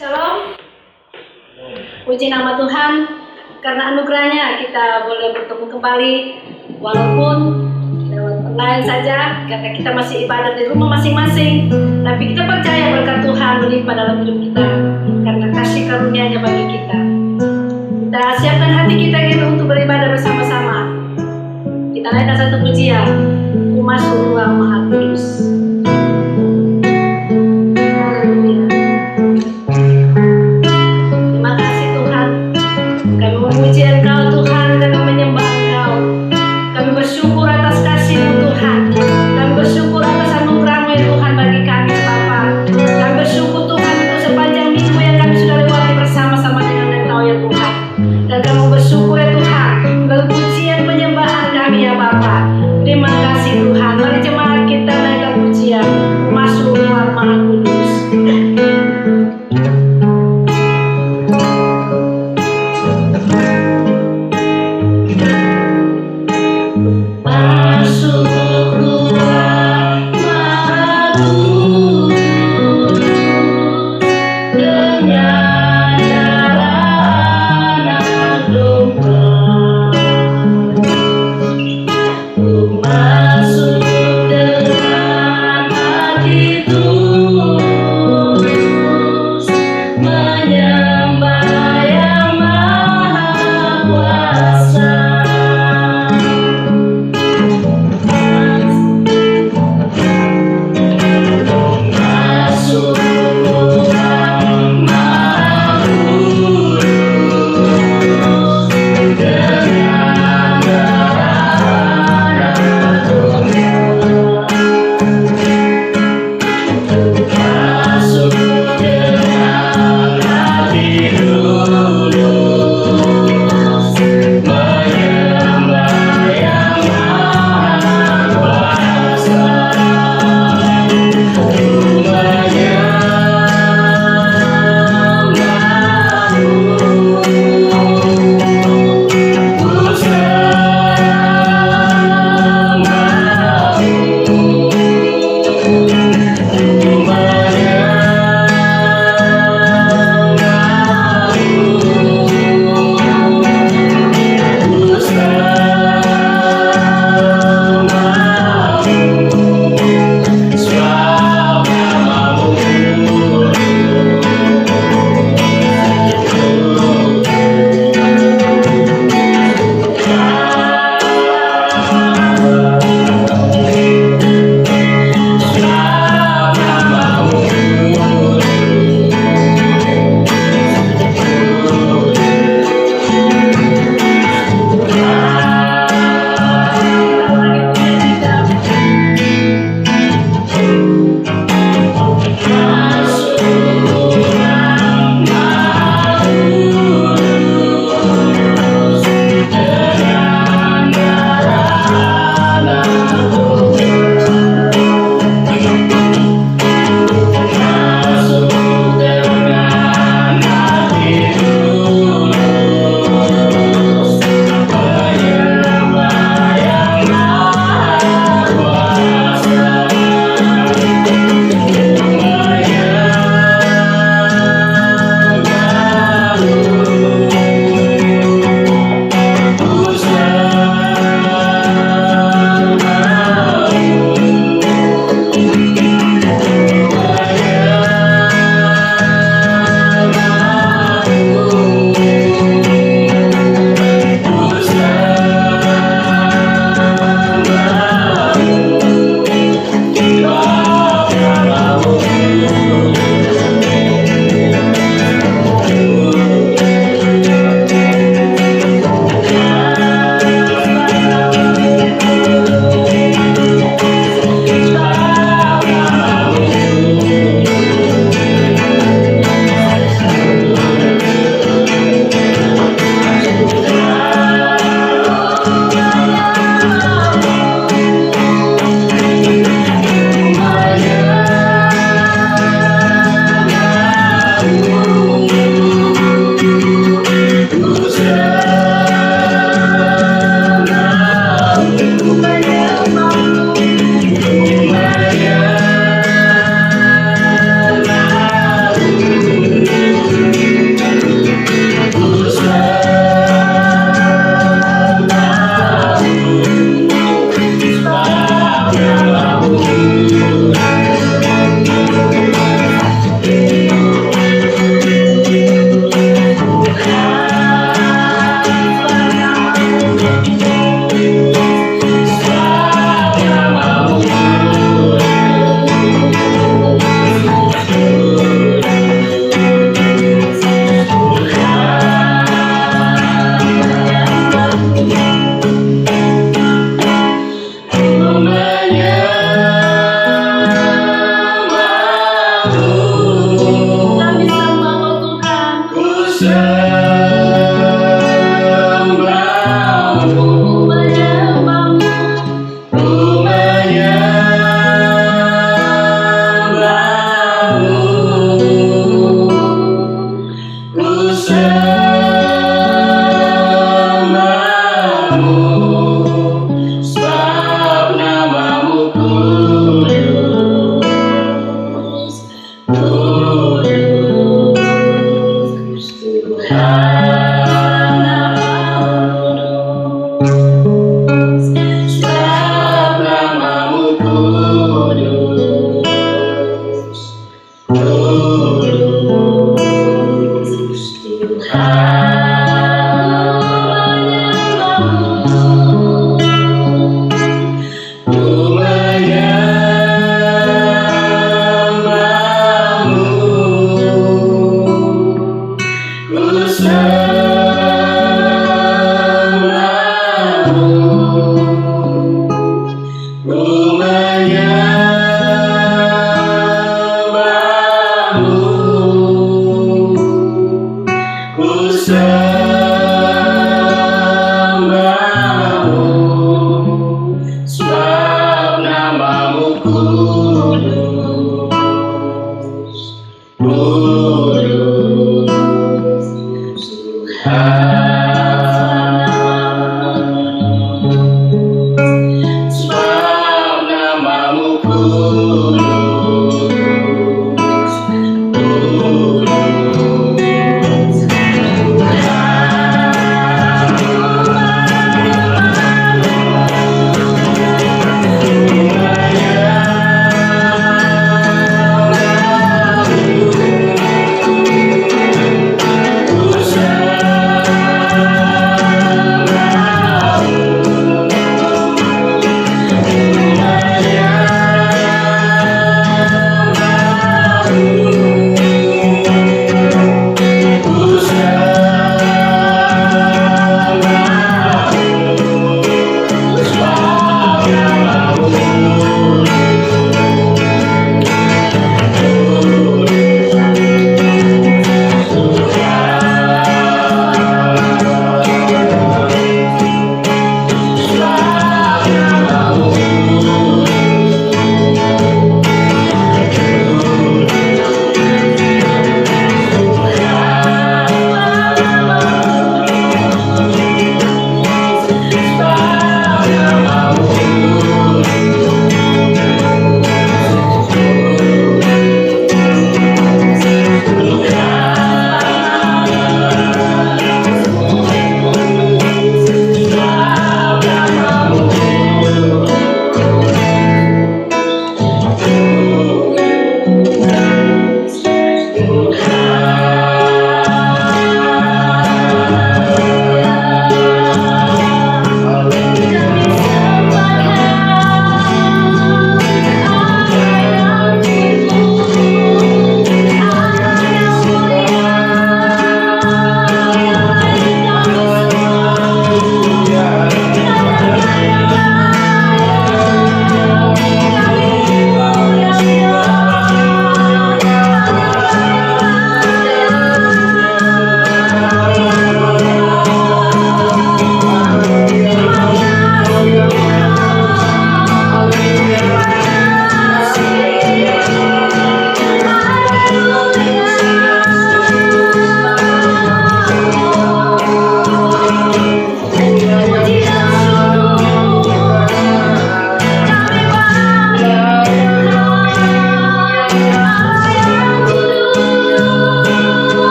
Shalom, puji nama Tuhan, karena anugerahnya kita boleh bertemu kembali, walaupun lewat online saja, karena kita masih ibadah di rumah masing-masing, tapi kita percaya berkat Tuhan melimpah dalam hidup kita, karena kasih karunia-Nya bagi kita. Kita siapkan hati kita ini untuk beribadah bersama-sama. Kita naikkan satu pujian, Ku Masuk Ruang Maha Kudus. Memuji Engkau Tuhan dan menyembah Engkau. Kami bersyukur atas kasih-Mu Tuhan. Kami bersyukur atas anugerah-Mu ya Tuhan bagi kami Bapa. Kami bersyukur Tuhan untuk sepanjang minggu yang kami sudah lewati bersama-sama dengan Engkau ya Tuhan. Dan kami bersyukur ya Tuhan untuk pujian penyembahan kami ya Bapa. Terima kasih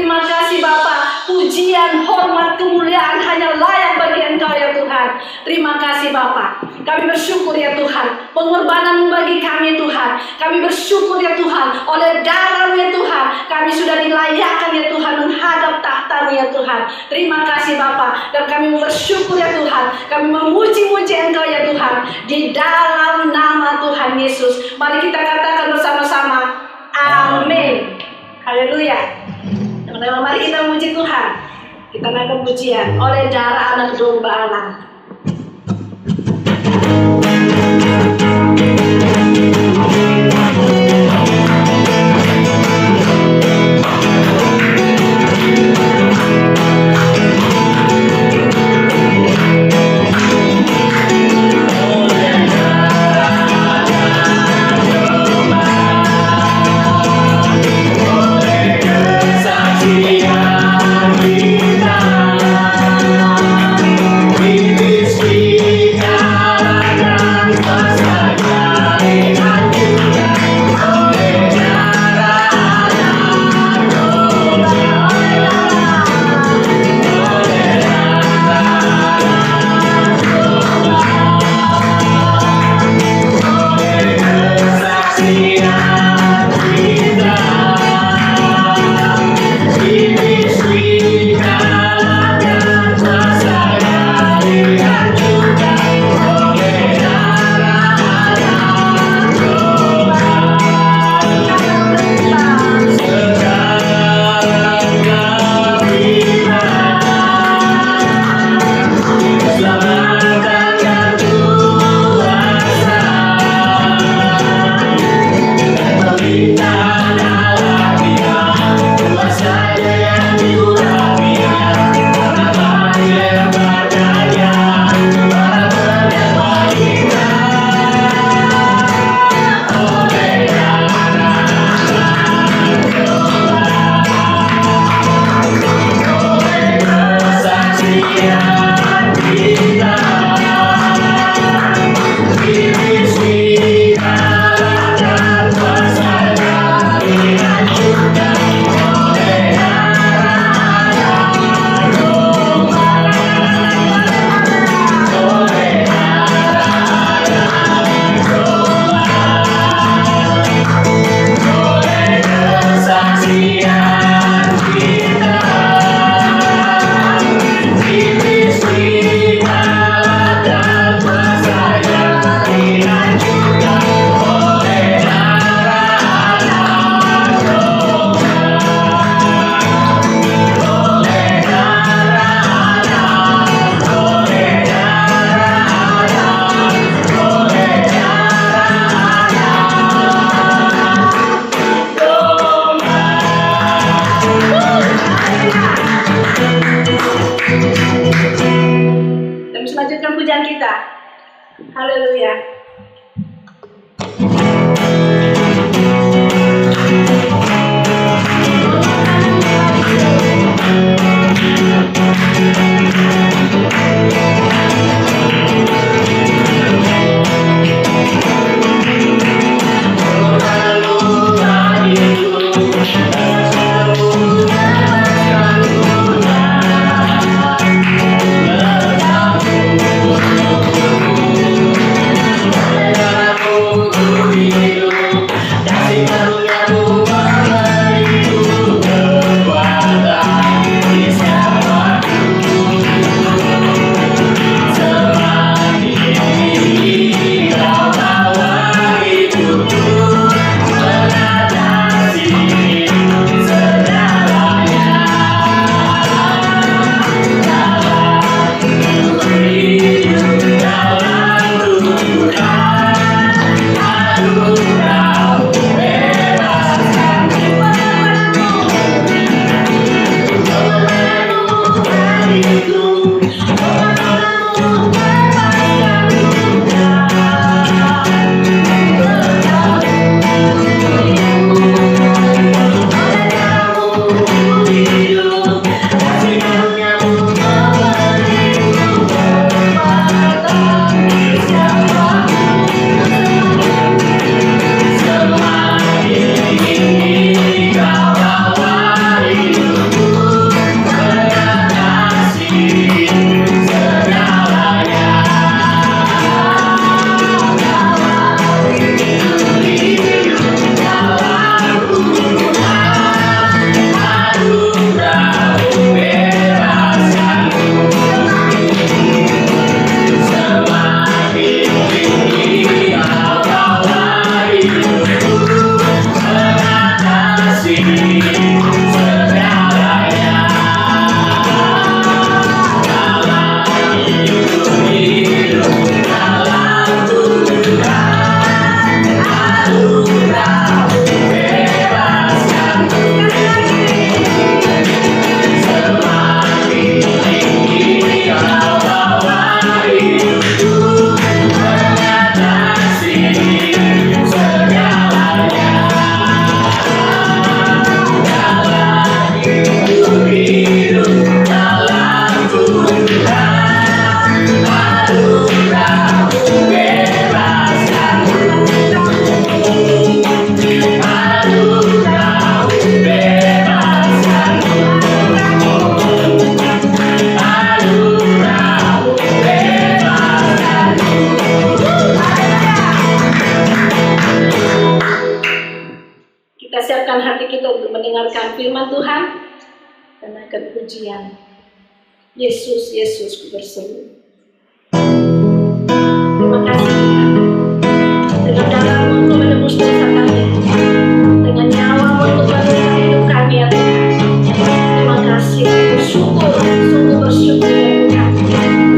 Terima kasih Bapa. Pujian, hormat, kemuliaan hanya layak bagi Engkau ya Tuhan. Terima kasih Bapa. Kami bersyukur ya Tuhan. Pengorbanan bagi kami Tuhan. Kami bersyukur ya Tuhan. Oleh darah ya Tuhan. Kami sudah dilayakkan ya Tuhan menghadap tahta-Mu ya Tuhan. Terima kasih Bapa. Dan kami bersyukur ya Tuhan. Kami memuji-muji Engkau ya Tuhan. Di dalam nama Tuhan Yesus. Mari kita katakan bersama-sama. Amin. Haleluya. Teman-teman, mari kita memuji Tuhan. Kita naikkan pujian oleh darah anak domba Allah. melanjutkan pujian. Yesus, Yesus ku berseru. Terima kasih Tuhan. Dengan darah-Mu Engkau menebus dosa kami. Dengan nyawa-Mu Engkau melihara hidup kami ya Tuhan. Terima kasih, bersyukur, sungguh bersyukur ya Tuhan.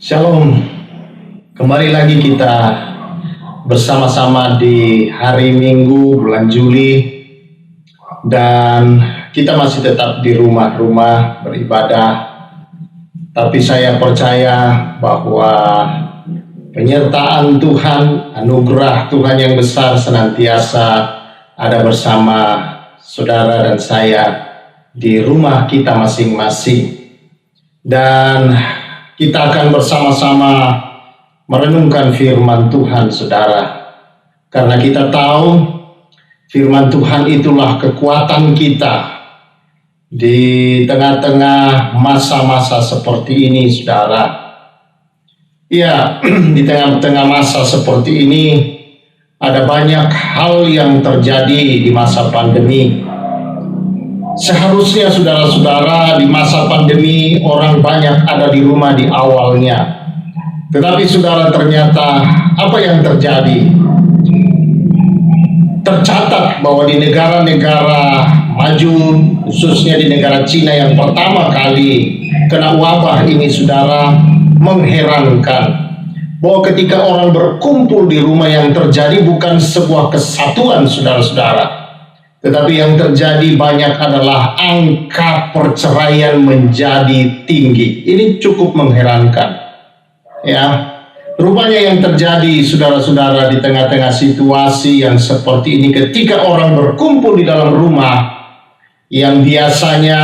Shalom, kembali lagi kita bersama-sama di hari Minggu bulan Juli, dan kita masih tetap di rumah-rumah beribadah. Tapi saya percaya bahwa penyertaan Tuhan, anugerah Tuhan yang besar senantiasa ada bersama saudara dan saya di rumah kita masing-masing. Dan kita akan bersama-sama merenungkan firman Tuhan, saudara. Karena kita tahu firman Tuhan itulah kekuatan kita di tengah-tengah masa-masa seperti ini, saudara. Ya, di tengah-tengah masa seperti ini ada banyak hal yang terjadi di masa pandemi. Seharusnya saudara-saudara di masa pandemi orang banyak ada di rumah di awalnya. Tetapi saudara, ternyata apa yang terjadi? Tercatat bahwa di negara-negara maju, khususnya di negara Cina yang pertama kali kena wabah ini, saudara, mengherankan bahwa ketika orang berkumpul di rumah yang terjadi bukan sebuah kesatuan, saudara-saudara. Tetapi yang terjadi banyak adalah angka perceraian menjadi tinggi. Ini cukup mengherankan. Ya, rupanya yang terjadi, saudara-saudara, di tengah-tengah situasi yang seperti ini, ketika orang berkumpul di dalam rumah, yang biasanya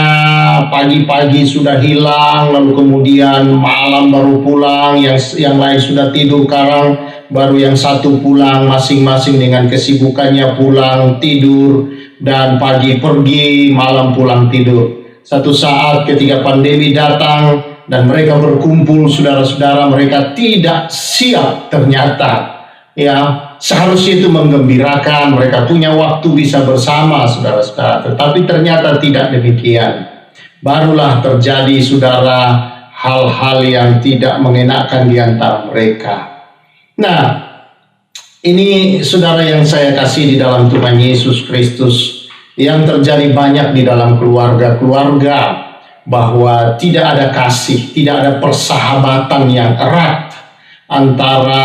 pagi-pagi sudah hilang, lalu kemudian malam baru pulang, yang lain sudah tidur karang, baru yang satu pulang, masing-masing dengan kesibukannya pulang, tidur, dan pagi pergi, malam pulang tidur. Satu saat ketika pandemi datang dan mereka berkumpul, saudara-saudara, mereka tidak siap ternyata. Ya, seharusnya itu menggembirakan, mereka punya waktu bisa bersama, saudara-saudara. Tetapi ternyata tidak demikian. Barulah terjadi, saudara, hal-hal yang tidak mengenakan di antara mereka. Nah, ini saudara yang saya kasih di dalam Tuhan Yesus Kristus, yang terjadi banyak di dalam keluarga-keluarga, bahwa tidak ada kasih, tidak ada persahabatan yang erat antara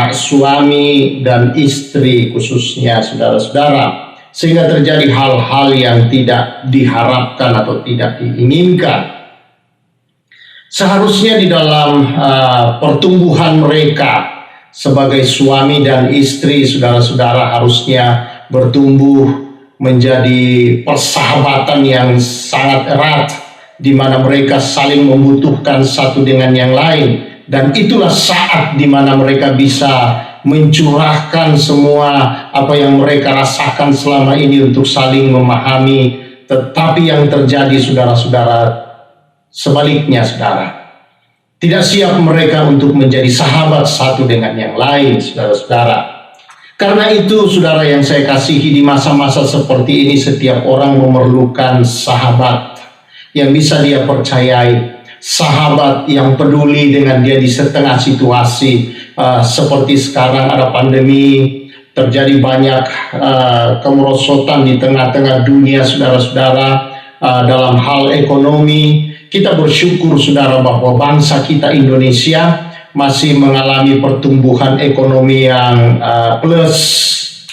suami dan istri, khususnya saudara-saudara, sehingga terjadi hal-hal yang tidak diharapkan atau tidak diinginkan. Seharusnya di dalam pertumbuhan mereka sebagai suami dan istri, saudara-saudara, harusnya bertumbuh menjadi persahabatan yang sangat erat, di mana mereka saling membutuhkan satu dengan yang lain. Dan itulah saat di mana mereka bisa mencurahkan semua apa yang mereka rasakan selama ini untuk saling memahami. Tetapi yang terjadi, saudara-saudara, sebaliknya, saudara. Tidak siap mereka untuk menjadi sahabat satu dengan yang lain, saudara-saudara. Karena itu, saudara yang saya kasihi, di masa-masa seperti ini setiap orang memerlukan sahabat yang bisa dia percayai, sahabat yang peduli dengan dia di setengah situasi seperti sekarang ada pandemi, terjadi banyak kemerosotan di tengah-tengah dunia, saudara-saudara, dalam hal ekonomi. Kita bersyukur, saudara, bahwa bangsa kita Indonesia masih mengalami pertumbuhan ekonomi yang plus,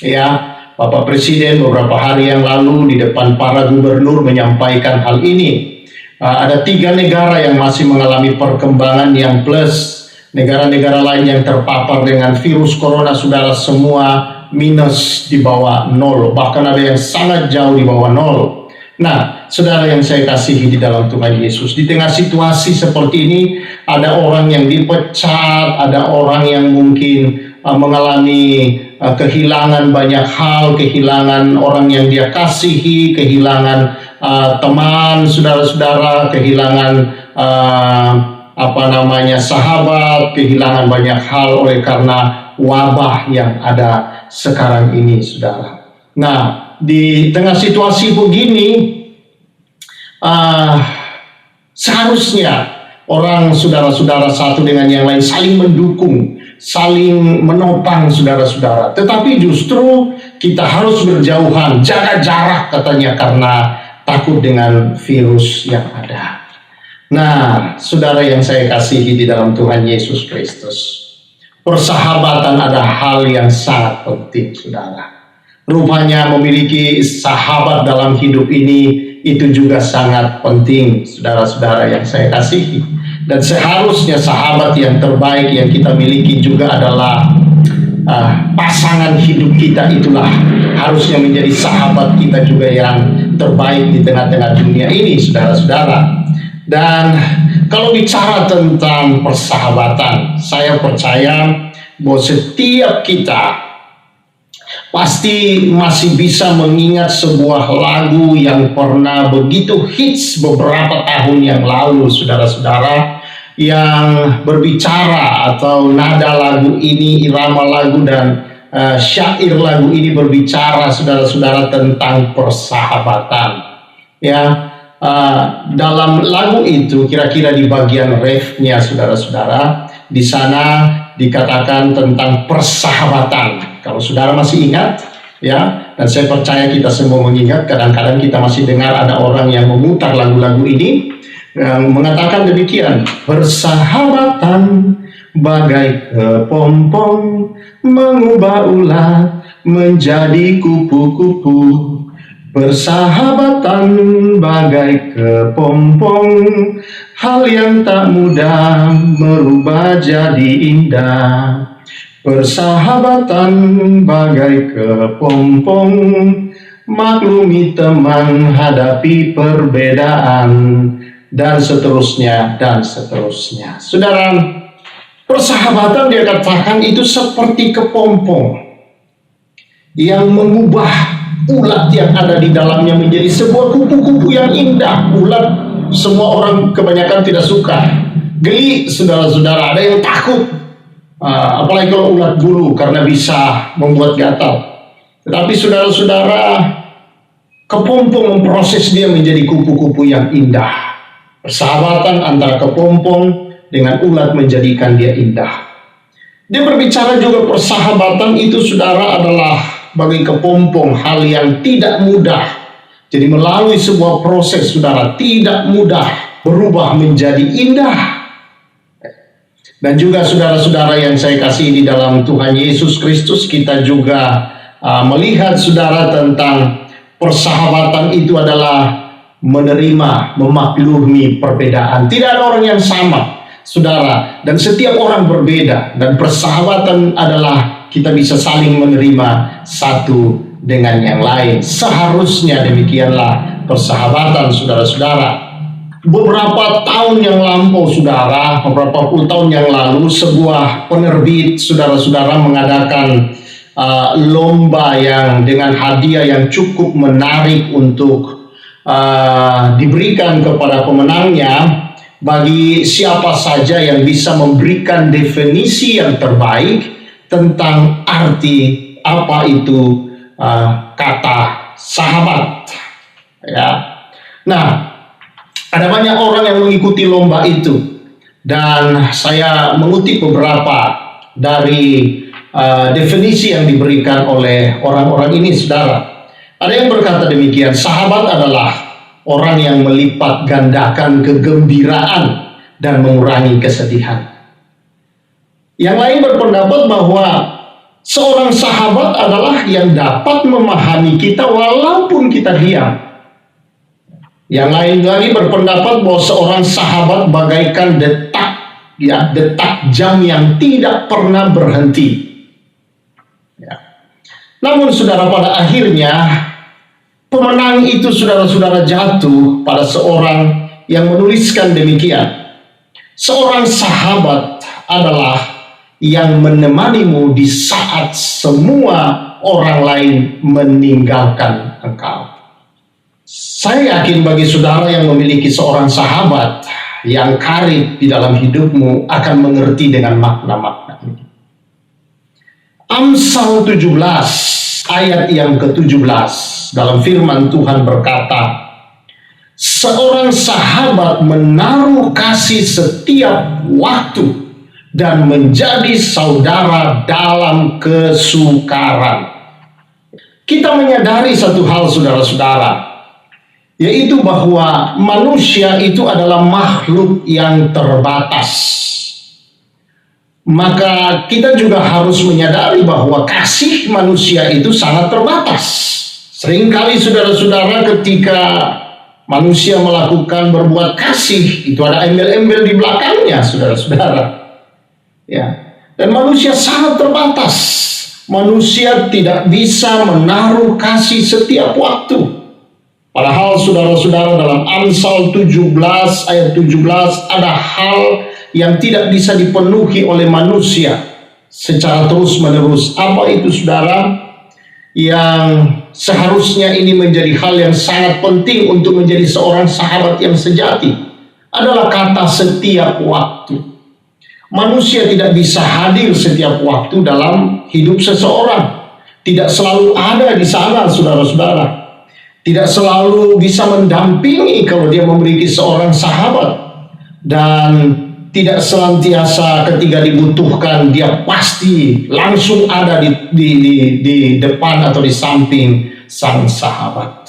ya. Bapak Presiden beberapa hari yang lalu di depan para gubernur menyampaikan hal ini. Ada 3 negara yang masih mengalami perkembangan yang plus. Negara-negara lain yang terpapar dengan virus corona, saudara, semua minus di bawah 0. Bahkan ada yang sangat jauh di bawah 0. Nah, saudara yang saya kasihi di dalam Tuhan Yesus, di tengah situasi seperti ini, ada orang yang dipecat, ada orang yang mungkin mengalami kehilangan banyak hal, kehilangan orang yang dia kasihi, kehilangan teman, saudara-saudara, kehilangan sahabat, kehilangan banyak hal oleh karena wabah yang ada sekarang ini, saudara. Nah, di tengah situasi begini, seharusnya orang, saudara-saudara, satu dengan yang lain saling mendukung, saling menopang, saudara-saudara. Tetapi justru kita harus berjauhan, jaga jarak katanya, karena takut dengan virus yang ada. Nah, saudara yang saya kasihi di dalam Tuhan Yesus Kristus, persahabatan ada hal yang sangat penting, saudara. Rupanya memiliki sahabat dalam hidup ini itu juga sangat penting, saudara-saudara yang saya kasihi. Dan seharusnya sahabat yang terbaik yang kita miliki juga adalah pasangan hidup kita. Itulah harusnya menjadi sahabat kita juga yang terbaik di tengah-tengah dunia ini, saudara-saudara. Dan kalau bicara tentang persahabatan, saya percaya bahwa setiap kita pasti masih bisa mengingat sebuah lagu yang pernah begitu hits beberapa tahun yang lalu, saudara-saudara, yang berbicara atau nada lagu ini, irama lagu dan syair lagu ini berbicara, saudara-saudara, tentang persahabatan. Ya, dalam lagu itu kira-kira di bagian refnya, saudara-saudara, di sana dikatakan tentang persahabatan. Kalau saudara masih ingat, ya, dan saya percaya kita semua mengingat, kadang-kadang kita masih dengar ada orang yang memutar lagu-lagu ini yang mengatakan demikian: persahabatan bagai kepompong mengubah ulat menjadi kupu-kupu. Persahabatan bagai kepompong, hal yang tak mudah merubah jadi indah. Persahabatan bagai kepompong, maklumi teman hadapi perbedaan, dan seterusnya dan seterusnya. Saudara, persahabatan dia katakan itu seperti kepompong yang mengubah ulat yang ada di dalamnya menjadi sebuah kupu-kupu yang indah. Ulat semua orang kebanyakan tidak suka, geli, saudara-saudara, ada yang takut, apalagi kalau ulat bulu karena bisa membuat gatal. Tetapi saudara-saudara, kepompong memproses dia menjadi kupu-kupu yang indah. Persahabatan antara kepompong dengan ulat menjadikan dia indah. Dia berbicara juga persahabatan itu, saudara, adalah bagi kepompong hal yang tidak mudah. Jadi melalui sebuah proses, saudara, tidak mudah berubah menjadi indah. Dan juga saudara-saudara yang saya kasih di dalam Tuhan Yesus Kristus, kita juga melihat, saudara, tentang persahabatan itu adalah menerima, memaklumi perbedaan. Tidak ada orang yang sama, saudara, dan setiap orang berbeda. Dan persahabatan adalah kita bisa saling menerima satu dengan yang lain. Seharusnya demikianlah persahabatan, saudara-saudara. Beberapa tahun yang lampau, saudara, beberapa puluh tahun yang lalu, sebuah penerbit, saudara-saudara, mengadakan lomba yang dengan hadiah yang cukup menarik untuk diberikan kepada pemenangnya. Bagi siapa saja yang bisa memberikan definisi yang terbaik tentang arti apa itu kata sahabat, ya. Nah, ada banyak orang yang mengikuti lomba itu, dan saya mengutip beberapa dari definisi yang diberikan oleh orang-orang ini, saudara. Ada yang berkata demikian: sahabat adalah orang yang melipat gandakan kegembiraan dan mengurangi kesedihan. Yang lain berpendapat bahwa seorang sahabat adalah yang dapat memahami kita walaupun kita diam. Yang lain lagi berpendapat bahwa seorang sahabat bagaikan detak jam yang tidak pernah berhenti. Ya. Namun saudara, pada akhirnya pemenang itu, saudara-saudara, jatuh pada seorang yang menuliskan demikian: seorang sahabat adalah yang menemanimu di saat semua orang lain meninggalkan engkau. Saya yakin bagi saudara yang memiliki seorang sahabat yang karib di dalam hidupmu akan mengerti dengan makna-makna ini. Amsal 17 ayat yang ke-17 dalam firman Tuhan berkata, seorang sahabat menaruh kasih setiap waktu dan menjadi saudara dalam kesukaran. Kita menyadari satu hal, saudara-saudara, yaitu bahwa manusia itu adalah makhluk yang terbatas. Maka kita juga harus menyadari bahwa kasih manusia itu sangat terbatas. Seringkali saudara-saudara, ketika manusia melakukan berbuat kasih, itu ada embel-embel di belakangnya, saudara-saudara. Ya, dan manusia sangat terbatas. Manusia tidak bisa menaruh kasih setiap waktu. Padahal saudara-saudara, dalam Amsal 17 ayat 17 ada hal yang tidak bisa dipenuhi oleh manusia secara terus-menerus. Apa itu, saudara? Yang seharusnya ini menjadi hal yang sangat penting untuk menjadi seorang sahabat yang sejati adalah kata setiap waktu. Manusia tidak bisa hadir setiap waktu dalam hidup seseorang. Tidak selalu ada di sana, saudara-saudara. Tidak selalu bisa mendampingi kalau dia memiliki seorang sahabat. Dan tidak senantiasa ketika dibutuhkan dia pasti langsung ada di depan atau di samping sang sahabat.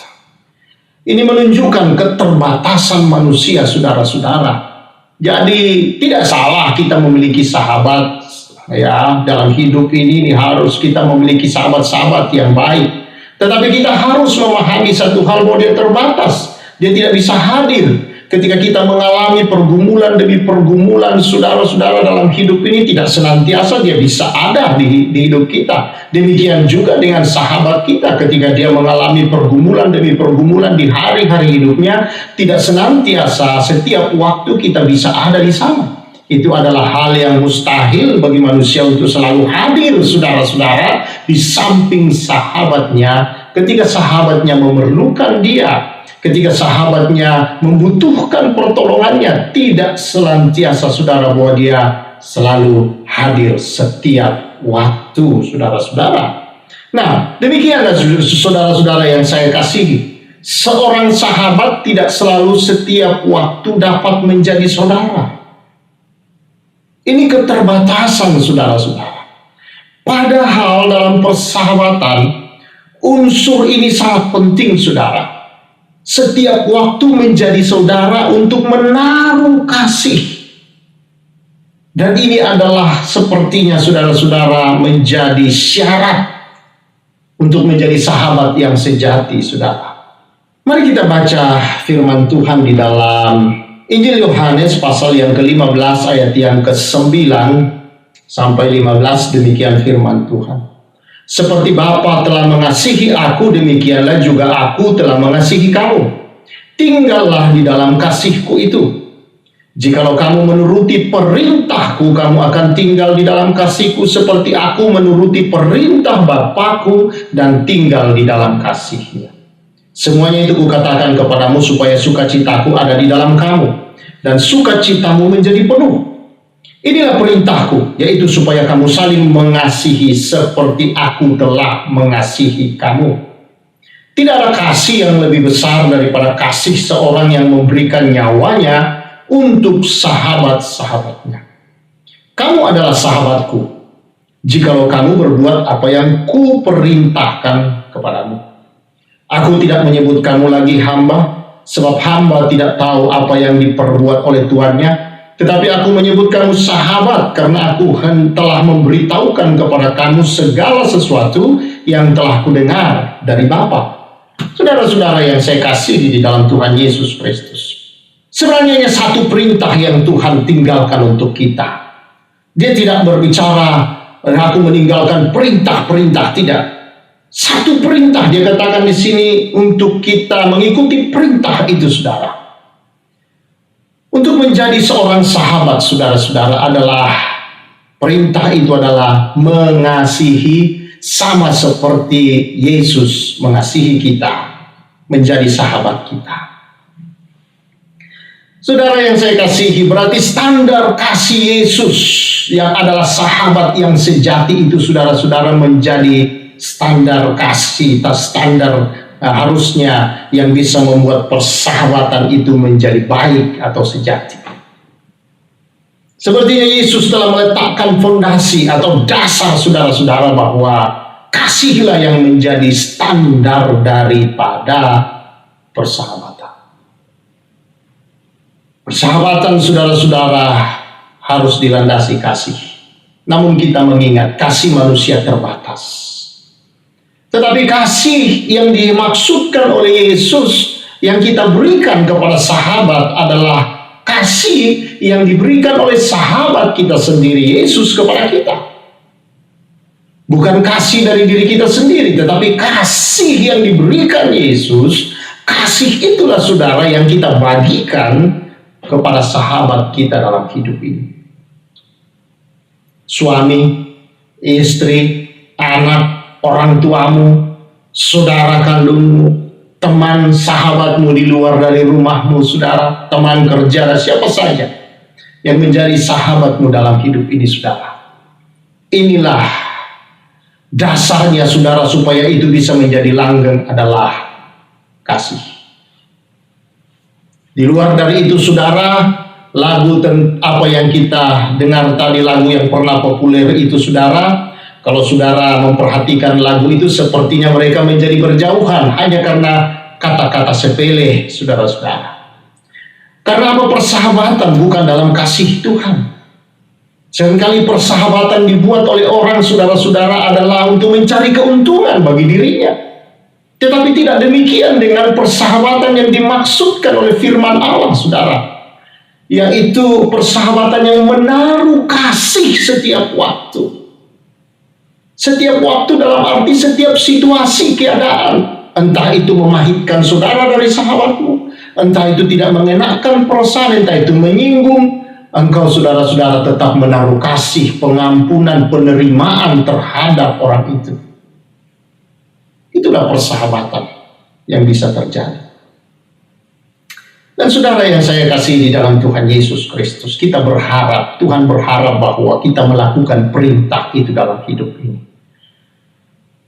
Ini menunjukkan keterbatasan manusia, saudara-saudara. Jadi tidak salah kita memiliki sahabat, ya, dalam hidup ini harus kita memiliki sahabat-sahabat yang baik. Tetapi kita harus memahami satu hal, bahwa dia terbatas. Dia tidak bisa hadir ketika kita mengalami pergumulan demi pergumulan, saudara-saudara, dalam hidup ini. Tidak senantiasa dia bisa ada di hidup kita. Demikian juga dengan sahabat kita, ketika dia mengalami pergumulan demi pergumulan di hari-hari hidupnya. Tidak senantiasa setiap waktu kita bisa ada di sana. Itu adalah hal yang mustahil bagi manusia untuk selalu hadir, saudara-saudara, di samping sahabatnya ketika sahabatnya memerlukan dia, ketika sahabatnya membutuhkan pertolongannya. Tidak senantiasa, saudara, bahwa dia selalu hadir setiap waktu, saudara-saudara. Nah, demikianlah saudara-saudara yang saya kasihi. Seorang sahabat tidak selalu setiap waktu dapat menjadi saudara. Ini keterbatasan, saudara-saudara. Padahal dalam persahabatan, unsur ini sangat penting, saudara. Setiap waktu menjadi saudara untuk menaruh kasih. Dan ini adalah sepertinya, saudara-saudara, menjadi syarat untuk menjadi sahabat yang sejati, saudara. Mari kita baca firman Tuhan di dalam Injil Yohanes pasal yang ke-15 ayat yang ke-9 sampai 15. Demikian firman Tuhan. Seperti Bapa telah mengasihi aku, demikianlah juga aku telah mengasihi kamu. Tinggallah di dalam kasihku itu. Jikalau kamu menuruti perintahku, kamu akan tinggal di dalam kasihku, seperti aku menuruti perintah Bapakku dan tinggal di dalam kasihnya. Semuanya itu kukatakan kepadamu supaya sukacitaku ada di dalam kamu dan sukacitamu menjadi penuh. Inilah perintahku, yaitu supaya kamu saling mengasihi seperti aku telah mengasihi kamu. Tidak ada kasih yang lebih besar daripada kasih seorang yang memberikan nyawanya untuk sahabat-sahabatnya. Kamu adalah sahabatku jikalau kamu berbuat apa yang ku perintahkan kepadamu. Aku tidak menyebut kamu lagi hamba, sebab hamba tidak tahu apa yang diperbuat oleh tuannya. Tetapi aku menyebut kamu sahabat, karena aku telah memberitahukan kepada kamu segala sesuatu yang telah kudengar dari Bapa. Saudara-saudara yang saya kasihi di dalam Tuhan Yesus Kristus, sebenarnya hanya satu perintah yang Tuhan tinggalkan untuk kita. Dia tidak berbicara, aku meninggalkan perintah-perintah, tidak. Satu perintah dia katakan di sini untuk kita mengikuti perintah itu, saudara. Untuk menjadi seorang sahabat, saudara-saudara, adalah perintah itu adalah mengasihi sama seperti Yesus mengasihi kita, menjadi sahabat kita. Saudara yang saya kasihi, berarti standar kasih Yesus yang adalah sahabat yang sejati itu, saudara-saudara, menjadi standar kasih, standar harusnya yang bisa membuat persahabatan itu menjadi baik atau sejati. Sepertinya Yesus telah meletakkan fondasi atau dasar, saudara-saudara, bahwa kasihlah yang menjadi standar daripada persahabatan. Persahabatan saudara-saudara harus dilandasi kasih. Namun kita mengingat kasih manusia terbatas. Tetapi kasih yang dimaksudkan oleh Yesus yang kita berikan kepada sahabat adalah kasih yang diberikan oleh sahabat kita sendiri, Yesus, kepada kita. Bukan kasih dari diri kita sendiri, tetapi kasih yang diberikan Yesus. Kasih itulah saudara yang kita bagikan kepada sahabat kita dalam hidup ini. Suami, istri, anak, orang tuamu, saudara kandungmu, teman sahabatmu di luar dari rumahmu, saudara, teman kerja, siapa saja yang menjadi sahabatmu dalam hidup ini, saudara. Inilah dasarnya, saudara, supaya itu bisa menjadi langgeng adalah kasih. Di luar dari itu, saudara, lagu apa yang kita dengar tadi, lagu yang pernah populer itu, saudara, kalau saudara memperhatikan lagu itu, sepertinya mereka menjadi berjauhan hanya karena kata-kata sepele, saudara-saudara. Karena apa? Persahabatan bukan dalam kasih Tuhan. Seringkali persahabatan dibuat oleh orang, saudara-saudara, adalah untuk mencari keuntungan bagi dirinya. Tetapi tidak demikian dengan persahabatan yang dimaksudkan oleh firman Allah, saudara. Yaitu persahabatan yang menaruh kasih setiap waktu. Setiap waktu dalam arti setiap situasi keadaan. Entah itu memahitkan saudara dari sahabatmu, entah itu tidak mengenakan perasaan, entah itu menyinggung, engkau, saudara-saudara, tetap menaruh kasih, pengampunan, penerimaan terhadap orang itu. Itulah persahabatan yang bisa terjadi. Dan saudara yang saya kasih di dalam Tuhan Yesus Kristus, kita berharap, Tuhan berharap bahwa kita melakukan perintah itu dalam hidup ini.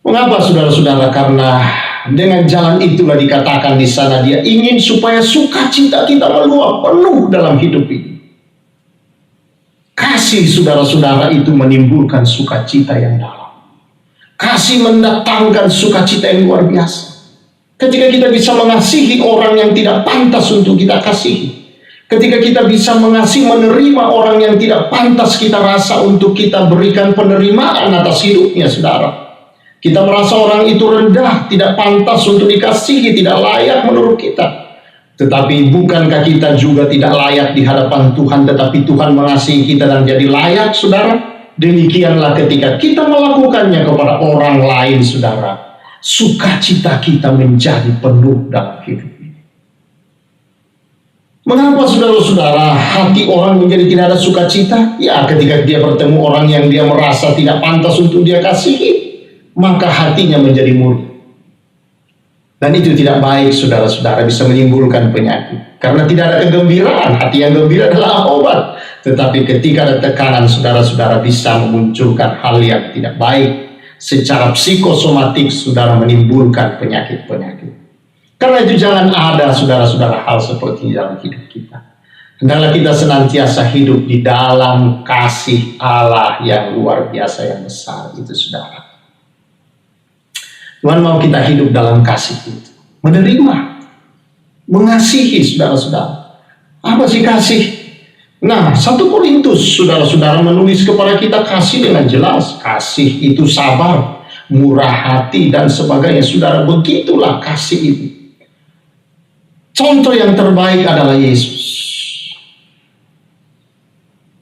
Mengapa, saudara-saudara? Karena dengan jalan itulah dikatakan di sana, Dia ingin supaya sukacita kita meluap penuh dalam hidup ini. Kasih, saudara-saudara, itu menimbulkan sukacita yang dalam. Kasih mendatangkan sukacita yang luar biasa. Ketika kita bisa mengasihi orang yang tidak pantas untuk kita kasihi. Ketika kita bisa mengasihi, menerima orang yang tidak pantas kita rasa untuk kita berikan penerimaan atas hidupnya, saudara. Kita merasa orang itu rendah, tidak pantas untuk dikasihi, tidak layak menurut kita. Tetapi bukankah kita juga tidak layak di hadapan Tuhan, tetapi Tuhan mengasihi kita dan jadi layak, saudara? Demikianlah ketika kita melakukannya kepada orang lain, saudara, sukacita kita menjadi penuh dalam hidup ini. Mengapa, saudara-saudara, hati orang menjadi tidak ada sukacita? Ya, ketika dia bertemu orang yang dia merasa tidak pantas untuk dia kasihi, maka hatinya menjadi murung. Dan itu tidak baik, saudara-saudara, bisa menimbulkan penyakit. Karena tidak ada kegembiraan. Hati yang gembira adalah obat. Tetapi ketika ada tekanan, saudara-saudara, bisa memunculkan hal yang tidak baik. Secara psikosomatik, saudara, menimbulkan penyakit-penyakit. Karena itu jangan ada, saudara-saudara, hal seperti ini dalam hidup kita. Hendaklah kita senantiasa hidup di dalam kasih Allah yang luar biasa, yang besar itu, saudara. Tuhan mau kita hidup dalam kasih itu. Menerima, mengasihi, saudara-saudara. Apa sih kasih? Nah, 1 Korintus, saudara-saudara, menulis kepada kita kasih dengan jelas. Kasih itu sabar, murah hati, dan sebagainya. Saudara, begitulah kasih itu. Contoh yang terbaik adalah Yesus.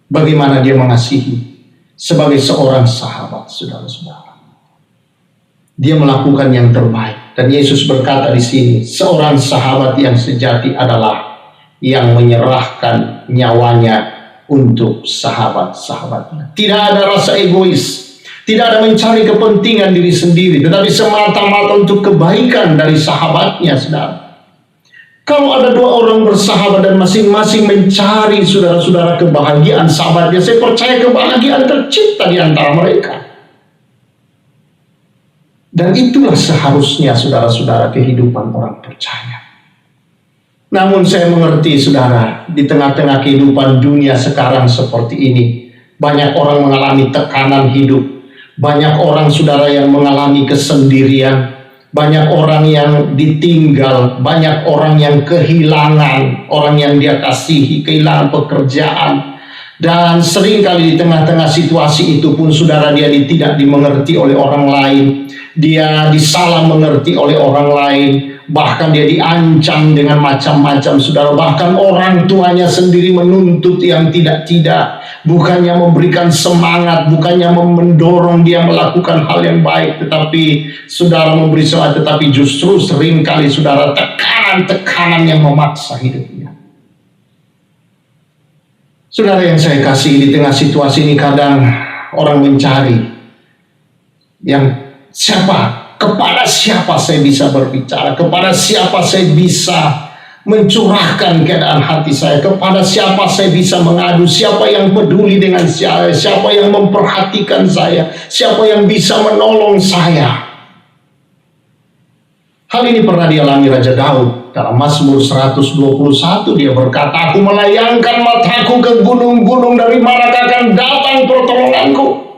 Bagaimana Dia mengasihi sebagai seorang sahabat, saudara-saudara. Dia melakukan yang terbaik. Dan Yesus berkata di sini, seorang sahabat yang sejati adalah yang menyerahkan nyawanya untuk sahabat-sahabatnya. Tidak ada rasa egois, tidak ada mencari kepentingan diri sendiri, tetapi semata-mata untuk kebaikan dari sahabatnya, saudara. Kalau ada dua orang bersahabat dan masing-masing mencari, saudara-saudara, kebahagiaan sahabatnya, saya percaya kebahagiaan tercipta di antara mereka. Dan itulah seharusnya, saudara-saudara, kehidupan orang percaya. Namun saya mengerti, saudara, di tengah-tengah kehidupan dunia sekarang seperti ini, banyak orang mengalami tekanan hidup. Banyak orang, saudara, yang mengalami kesendirian. banyak orang yang ditinggal, banyak orang yang kehilangan, orang yang dia kasihi, kehilangan pekerjaan. Dan seringkali di tengah-tengah situasi itu pun saudara, dia tidak dimengerti oleh orang lain. Dia disalah mengerti oleh orang lain. Bahkan dia diancam dengan macam-macam saudara. Bahkan orang tuanya sendiri menuntut yang tidak-tidak. Bukannya memberikan semangat, bukannya mendorong dia melakukan hal yang baik, tetapi saudara memberi semangat, tetapi justru seringkali saudara tekanan-tekanan yang memaksa hidupnya. Saudara yang saya kasih, di tengah situasi ini kadang orang mencari yang kepada siapa saya bisa berbicara, kepada siapa saya bisa mencurahkan keadaan hati saya, kepada siapa saya bisa mengadu, siapa yang peduli dengan saya, siapa yang memperhatikan saya, siapa yang bisa menolong saya. Hal ini pernah dialami Raja Daud. Dalam Mazmur 121 dia berkata, "Aku melayangkan mataku ke gunung-gunung, dari manakah akan datang pertolonganku?"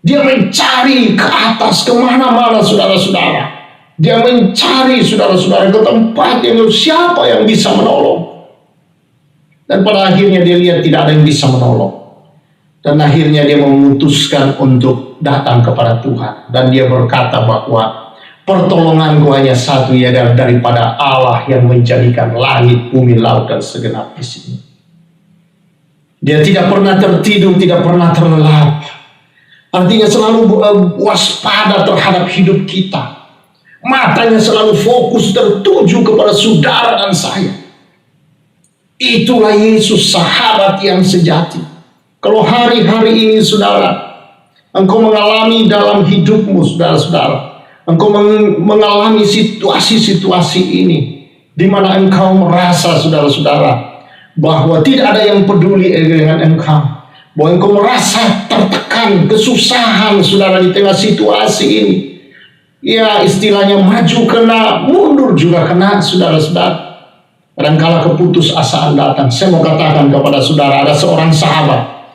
Dia mencari ke atas, kemana-mana saudara-saudara. Dia mencari saudara-saudara ke tempat yang siapa yang bisa menolong. Dan pada akhirnya dia lihat tidak ada yang bisa menolong. Dan akhirnya dia memutuskan untuk datang kepada Tuhan. Dan dia berkata bahwa pertolonganku hanya satu, yaitu daripada Allah yang menjadikan langit, bumi, laut, dan segenap isinya. Dia tidak pernah tertidur, tidak pernah terlelap. Artinya selalu waspada terhadap hidup kita. Matanya selalu fokus tertuju kepada saudara dan saya. Itulah Yesus, sahabat yang sejati. Kalau hari-hari ini saudara, engkau mengalami dalam hidupmu saudara-saudara, engkau mengalami situasi-situasi ini, di mana engkau merasa saudara-saudara bahwa tidak ada yang peduli dengan engkau, bahwa engkau merasa tertekan, kesusahan saudara di tengah situasi ini. Ya, istilahnya maju kena, mundur juga kena saudara-saudara. Kadangkala keputusasaan datang. Saya mau katakan kepada saudara, ada seorang sahabat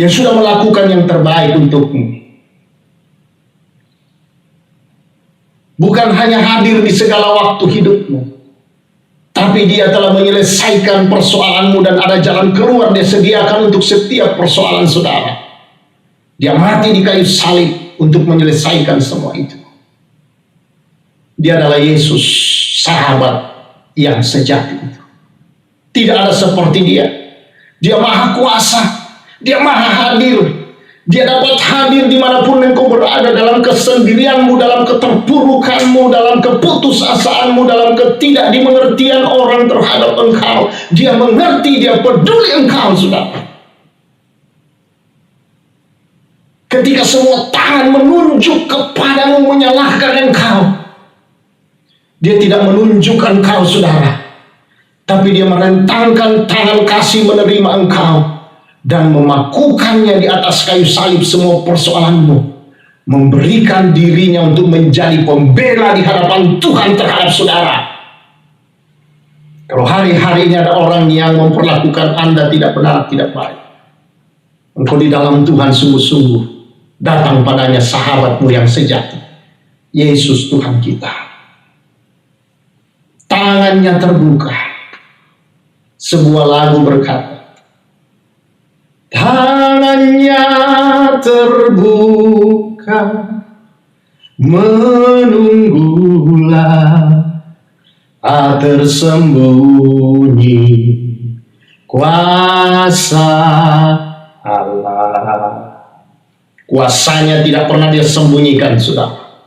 yang sudah melakukan yang terbaik untukmu. Bukan hanya hadir di segala waktu hidupmu, tapi dia telah menyelesaikan persoalanmu dan ada jalan keluar dia sediakan untuk setiap persoalan saudara. Dia mati di kayu salib untuk menyelesaikan semua itu. Dia adalah Yesus, sahabat yang sejati itu. Tidak ada seperti dia. Dia maha kuasa, dia maha hadir. Dia dapat hadir dimanapun engkau berada, dalam kesendirianmu, dalam keterpurukanmu, dalam keputusasaanmu, dalam ketidakdimengertian orang terhadap engkau. Dia mengerti, dia peduli engkau, saudara. Ketika semua tangan menunjuk kepadamu menyalahkan engkau, dia tidak menunjuk engkau, saudara, tapi dia merentangkan tangan kasih menerima engkau dan memakukannya di atas kayu salib semua persoalanmu, memberikan dirinya untuk menjadi pembela di hadapan Tuhan terhadap saudara. Kalau hari-hari ini ada orang yang memperlakukan Anda tidak benar, tidak baik, engkau di dalam Tuhan sungguh-sungguh datang padanya, sahabatmu yang sejati, Yesus Tuhan kita. Tangannya terbuka. Sebuah lagu berkata, tangannya terbuka, menunggulah tersembunyi kuasa Allah. Kuasanya tidak pernah dia sembunyikan, saudara.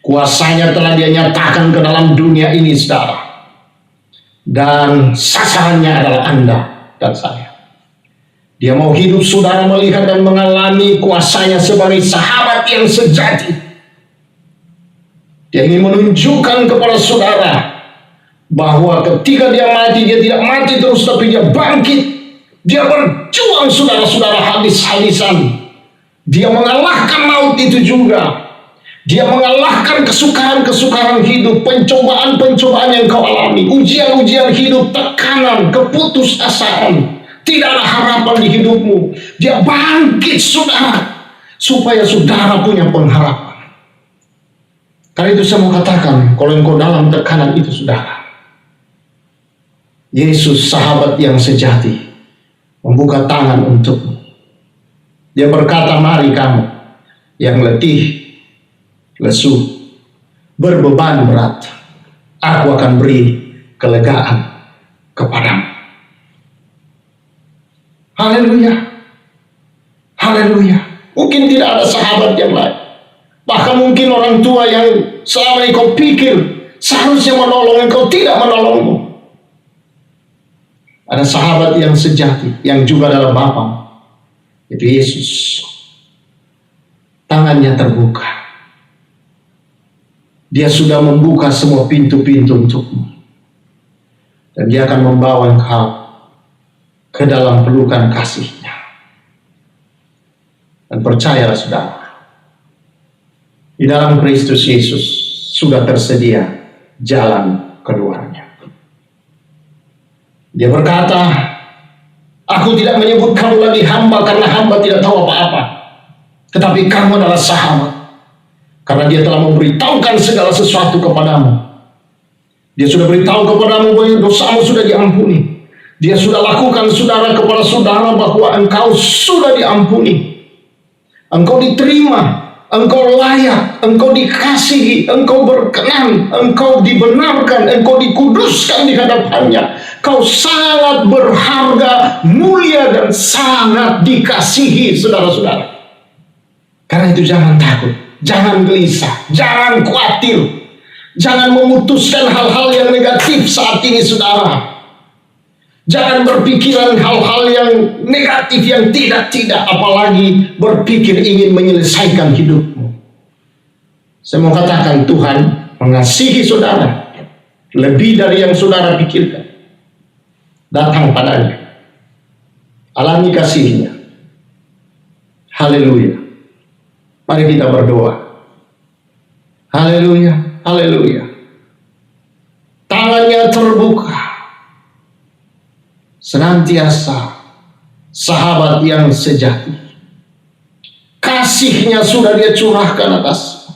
Kuasanya telah dia nyatakan ke dalam dunia ini, saudara. Dan sasarannya adalah Anda dan saya. Dia mau hidup saudara melihat dan mengalami kuasanya sebagai sahabat yang sejati. Dia ingin menunjukkan kepada saudara bahwa ketika dia mati, dia tidak mati terus, tapi dia bangkit. Dia berjuang saudara-saudara habis-habisan. Dia mengalahkan maut itu juga. Dia mengalahkan kesukaran-kesukaran hidup, pencobaan-pencobaan yang kau alami, ujian-ujian hidup, tekanan, keputusasaan. Tidak ada harapan di hidupmu. Dia bangkit, saudara. supaya saudara punya pengharapan. Karena itu saya mau katakan, kalau engkau dalam tekanan itu saudara, Yesus sahabat yang sejati membuka tangan untukmu. Dia berkata, mari kamu yang letih, lesu, berbeban berat, aku akan beri kelegaan kepadamu. Haleluya. Haleluya. Mungkin tidak ada sahabat yang lain. Bahkan mungkin orang tua yang selama ini kau pikir seharusnya menolong engkau, tidak menolongmu. Ada sahabat yang sejati, yang juga adalah Bapa, itu Yesus. Tangannya terbuka. Dia sudah membuka semua pintu-pintu untukmu. Dan dia akan membawa engkau ke dalam pelukan kasih-Nya. Dan percayalah saudara, di dalam Kristus Yesus sudah tersedia jalan keluarnya. Dia berkata, aku tidak menyebut kamu lagi hamba karena hamba tidak tahu apa-apa, tetapi kamu adalah sahabat, karena dia telah memberitahukan segala sesuatu kepadamu. Dia sudah beritahu kepadamu bahwa dosamu sudah diampuni. Dia sudah lakukan saudara kepada saudara bahwa engkau sudah diampuni. Engkau diterima, engkau layak, engkau dikasihi, engkau berkenan, engkau dibenarkan, engkau dikuduskan di hadapannya. Kau sangat berharga, mulia, dan sangat dikasihi, saudara-saudara. Karena itu jangan takut, jangan gelisah, jangan khawatir, jangan memutuskan hal-hal yang negatif saat ini, saudara. Jangan berpikiran hal-hal yang negatif, yang tidak-tidak, apalagi berpikir ingin menyelesaikan hidupmu. Saya mau katakan, Tuhan mengasihi saudara lebih dari yang saudara pikirkan. Datang padanya, alami kasih-Nya. Haleluya. Mari kita berdoa. Haleluya, haleluya. Tangannya terbuka, senantiasa sahabat yang sejati. Kasih-Nya sudah Dia curahkan atas.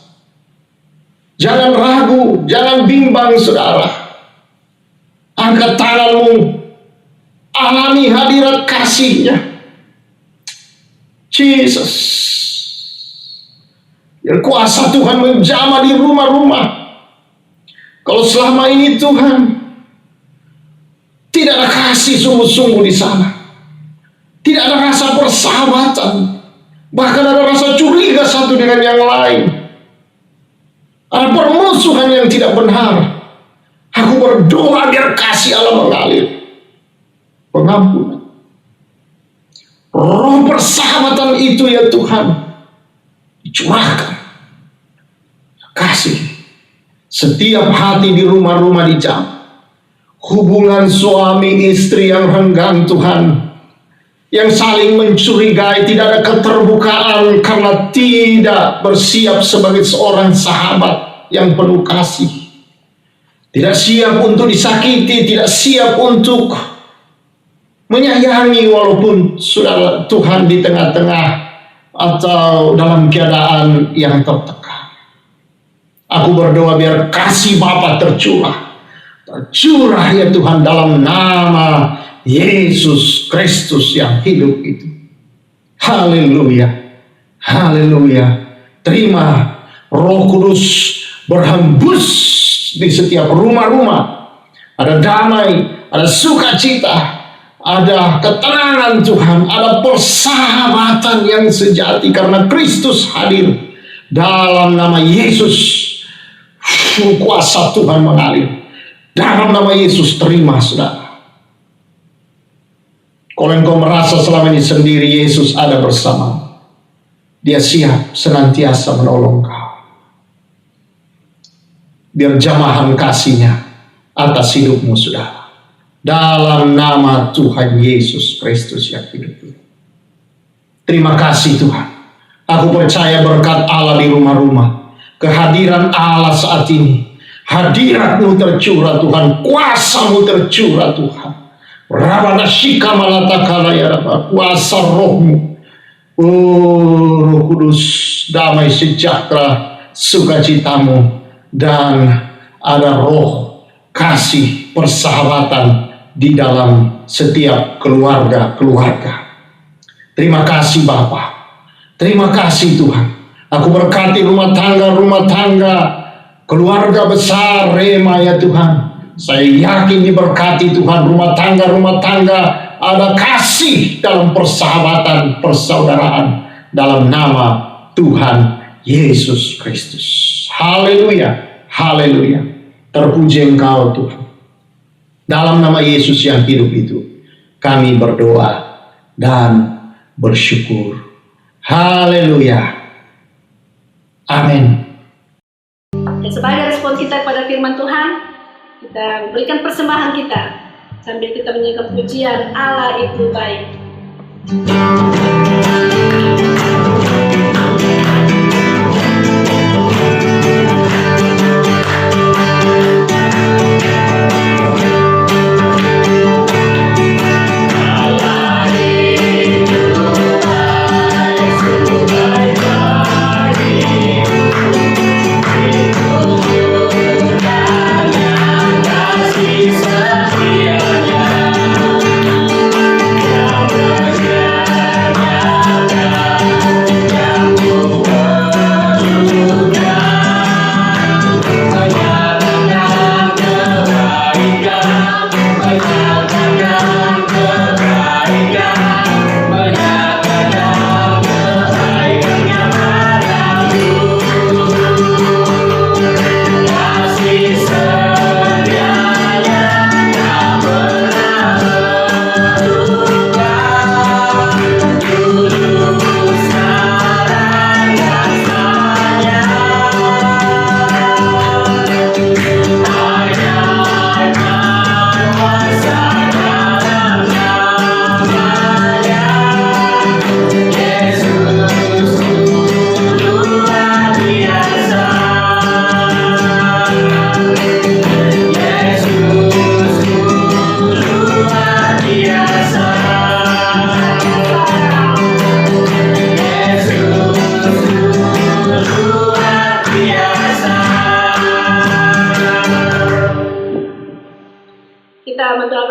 Jangan ragu, jangan bimbang saudara. Angkat tanganmu, alami hadirat kasih-Nya. Jesus. Biar kuasa Tuhan menjamah di rumah-rumah. Kalau selama ini Tuhan tidak ada kasih sungguh-sungguh di sana, tidak ada rasa persahabatan, bahkan ada rasa curiga satu dengan yang lain, ada permusuhan yang tidak benar, aku berdoa biar kasih Allah mengalir, pengampunan, roh persahabatan itu ya Tuhan dicurahkan. Kasih setiap hati di rumah-rumah dijamah. Hubungan suami istri yang renggang Tuhan, yang saling mencurigai, tidak ada keterbukaan karena tidak bersiap sebagai seorang sahabat yang penuh kasih. Tidak siap untuk disakiti, tidak siap untuk menyayangi walaupun sudah Tuhan di tengah-tengah atau dalam keadaan yang tertekan. Aku berdoa biar kasih Bapa tercurah ya Tuhan dalam nama Yesus Kristus yang hidup itu. Haleluya, haleluya. Terima Roh Kudus berhembus di setiap rumah-rumah. Ada damai, ada sukacita, ada ketenangan Tuhan, ada persahabatan yang sejati karena Kristus hadir. Dalam nama Yesus, kuasa Tuhan mengalir. Dalam nama Yesus, terima saudara. Kalau engkau merasa selama ini sendiri, Yesus ada bersama. Dia siap senantiasa menolong kau. Biar jamahan kasih-Nya atas hidupmu saudara. Dalam nama Tuhan Yesus Kristus yang hidup. Terima kasih Tuhan. Aku percaya berkat Allah di rumah-rumah. Kehadiran Allah saat ini. Hadirat-Mu tercurah Tuhan, kuasa-Mu tercurah Tuhan. Rabana shika malatakala ya Rabbah, kuasa Roh-Mu Oh Roh Kudus, damai sejahtera, sukacitamu, dan ada roh kasih persahabatan di dalam setiap keluarga-keluarga. Terima kasih Bapa. Terima kasih Tuhan. Aku berkati rumah tangga, keluarga besar Rema ya Tuhan. Saya yakin diberkati Tuhan, rumah tangga ada kasih dalam persahabatan, persaudaraan dalam nama Tuhan Yesus Kristus. Haleluya, haleluya. Terpuji Engkau Tuhan. Dalam nama Yesus yang hidup itu, kami berdoa dan bersyukur. Haleluya. Amin. Dan sebagai respon kita kepada firman Tuhan, kita berikan persembahan kita sambil kita menyanyikan pujian Allah itu baik.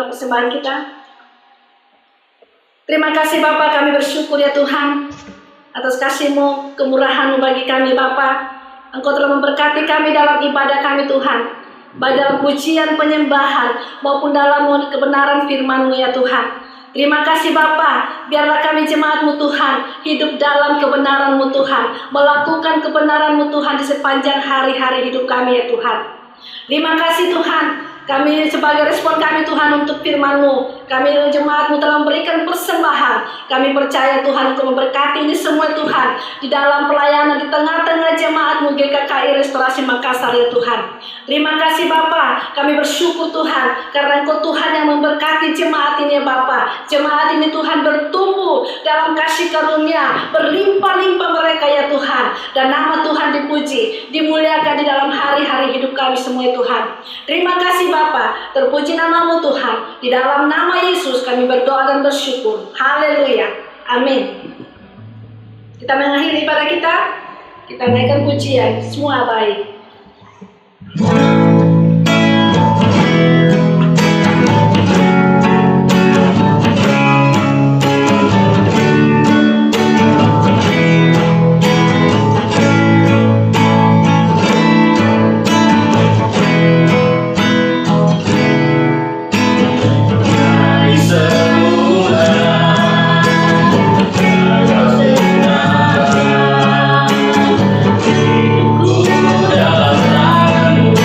Persembahan kita. Terima kasih Bapa, kami bersyukur ya Tuhan atas kasih-Mu, kemurahan-Mu bagi kami Bapa. Engkau telah memberkati kami dalam ibadah kami Tuhan, baik dalam pujian, penyembahan maupun dalam kebenaran firman-Mu ya Tuhan. Terima kasih Bapa, biarlah kami jemaat-Mu Tuhan hidup dalam kebenaran-Mu Tuhan, melakukan kebenaran-Mu Tuhan di sepanjang hari-hari hidup kami ya Tuhan. Terima kasih Tuhan. Kami sebagai respon kami Tuhan untuk firman-Mu, kami jemaat-Mu telah memberikan persembahan. Kami percaya Tuhan Engkau memberkati ini semua Tuhan di dalam pelayanan di tengah-tengah jemaat-Mu GKKI Restorasi Makassar ya Tuhan. Terima kasih Bapa, kami bersyukur Tuhan karena Engkau Tuhan yang memberkati jemaat ini ya Bapa. Jemaat ini Tuhan bertumbuh dalam kasih karunia, berlimpah-limpah mereka ya Tuhan, dan nama Tuhan dipuji, dimuliakan di dalam hari-hari hidup kami semua ya Tuhan. Terima kasih Bapa, terpuji nama-Mu Tuhan. Di dalam nama Yesus kami berdoa dan bersyukur. Haleluya. Amin. Kita mengakhiri ibadah kita naikkan pujian, semua baik. Dalam tangan-Mu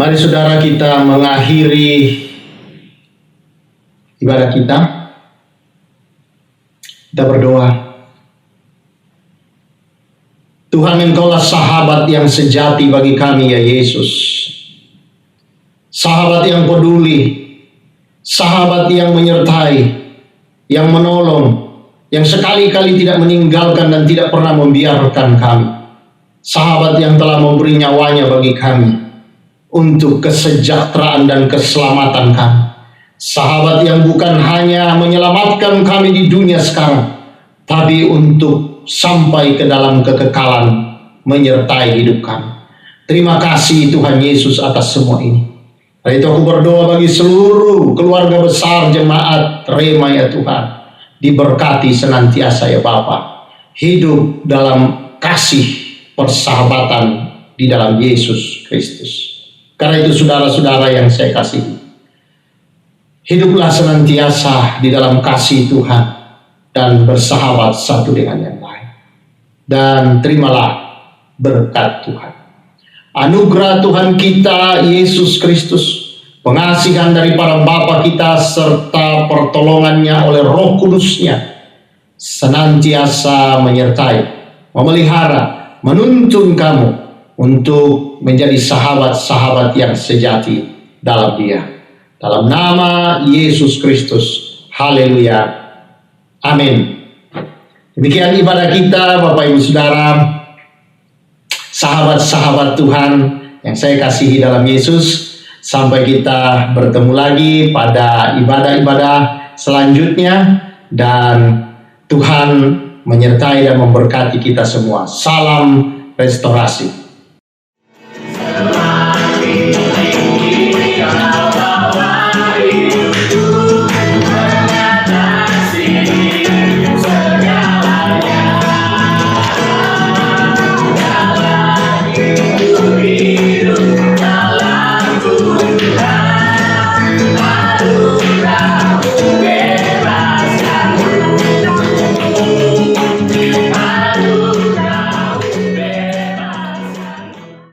Mari saudara kita mengakhiri ibadah kita. Kita berdoa. Tuhan, Engkaulah sahabat yang sejati bagi kami ya Yesus. Sahabat yang peduli, sahabat yang menyertai, yang menolong, yang sekali-kali tidak meninggalkan dan tidak pernah membiarkan kami. Sahabat yang telah memberi nyawanya bagi kami untuk kesejahteraan dan keselamatan kami. Sahabat yang bukan hanya menyelamatkan kami di dunia sekarang, tapi untuk sampai ke dalam kekekalan menyertai hidup kami. Terima kasih Tuhan Yesus atas semua ini. Karena itu aku berdoa bagi seluruh keluarga besar jemaat Rema ya Tuhan. Diberkati senantiasa ya Bapa. Hidup dalam kasih persahabatan di dalam Yesus Kristus. Karena itu saudara-saudara yang saya kasihi, hiduplah senantiasa di dalam kasih Tuhan dan bersahabat satu dengan yang lain. Dan terimalah berkat Tuhan. Anugerah Tuhan kita Yesus Kristus, pengasihan dari para Bapa kita serta pertolongannya oleh Roh Kudus-Nya senantiasa menyertai, memelihara, menuntun kamu untuk menjadi sahabat-sahabat yang sejati dalam Dia. Dalam nama Yesus Kristus. Haleluya. Amin. Demikian ibadah kita Bapak Ibu Saudara, sahabat-sahabat Tuhan yang saya kasihi dalam Yesus. Sampai kita bertemu lagi pada ibadah-ibadah selanjutnya, dan Tuhan menyertai dan memberkati kita semua. Salam restorasi.